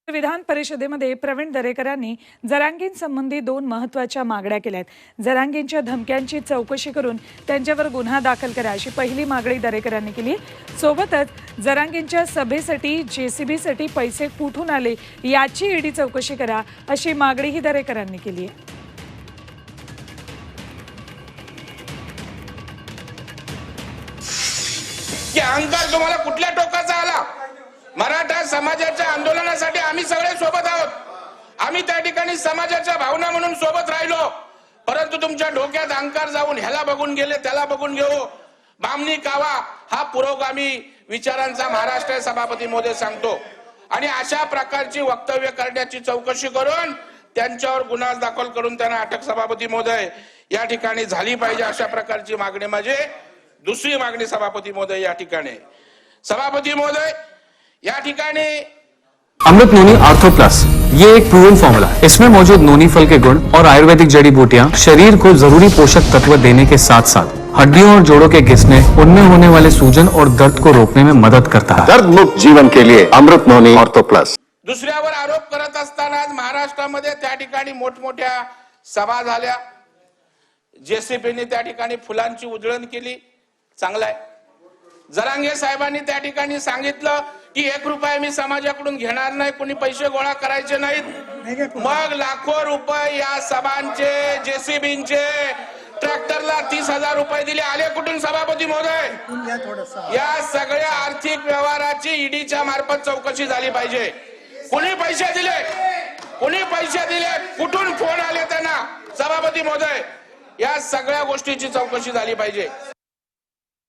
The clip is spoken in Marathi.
विधान परिषदेमध्ये प्रवीण दरेकरांनी जरांगींसंबंधी 2 महत्त्वाच्या मागण्या केल्या आहेत। जरांगींच्या धमक्यांची चौकशी करून त्यांच्यावर गुन्हा दाखल करा अशी पहिली मागणी दरेकरांनी केली। सोबतच जरांगींच्या सभेसाठी जेसीबीसाठी पैसे कुठून आले याची ईडी चौकशी करा अशी मागणीही दरेकरांनी केली आहे। की अहंकार तुम्हाला कुठल्या टोकाचा आला? मराठा समाजाच्या आंदोलनासाठी आम्ही सगळे सोबत आहोत। आम्ही त्या ठिकाणी समाजाच्या भावना म्हणून सोबत राहिलो, परंतु तुमच्या डोक्यात अहंकार जाऊन ह्याला बघून गेले त्याला बघून घेऊ बामणी कावा हा पुरोगामी विचारांचा महाराष्ट्र सभापती महोदय सांगतो। आणि अशा प्रकारची वक्तव्य करण्याची चौकशी करून त्यांच्यावर गुन्हा दाखल करून त्यांना अटक सभापती महोदय या ठिकाणी झाली पाहिजे अशा प्रकारची मागणी म्हणजे दूसरी मागणी सभापति महोदय या ठिकाणी। सभापति महोदय या ठिकाणी अमृत नोनी आर्थो प्लस ये एक प्रूवन फॉर्मूला है। इसमें मौजूद नोनी फल के गुण और आयुर्वेदिक जड़ी बूटियां शरीर को जरूरी पोषक तत्व देने के साथ साथ हड्डियों और जोड़ों के घिसने उनमें होने वाले सूजन और दर्द को रोकने में मदद करता है। दर्द मुक्त जीवन के लिए अमृत नोनी आर्थो प्लस। दुसऱ्यावर आरोप करत असताना महाराष्ट्रामध्ये त्या ठिकाणी मोठमोठ्या सभा झाल्या, जेसीबीने त्या ठिकाणी फुलांची उधळण केली, चांगला आहे। जरांगे साहेबांनी त्या ठिकाणी सांगितलं की 1 रुपया मी समाजाकडून घेणार नाही, कोणी पैसे गोळा करायचे नाहीत। मग लाखो रुपये या सभांचे जेसीबींचे ट्रॅक्टरला 30,000 रुपये दिले, आले कुठून सभापती महोदय? या सगळ्या आर्थिक व्यवहाराची ईडीच्या मार्फत चौकशी झाली पाहिजे। कोणी पैसे दिले, कोणी पैसे दिले, कुठून फोन आले त्यांना, सभापती महोदय या सगळ्या गोष्टीची चौकशी झाली पाहिजे।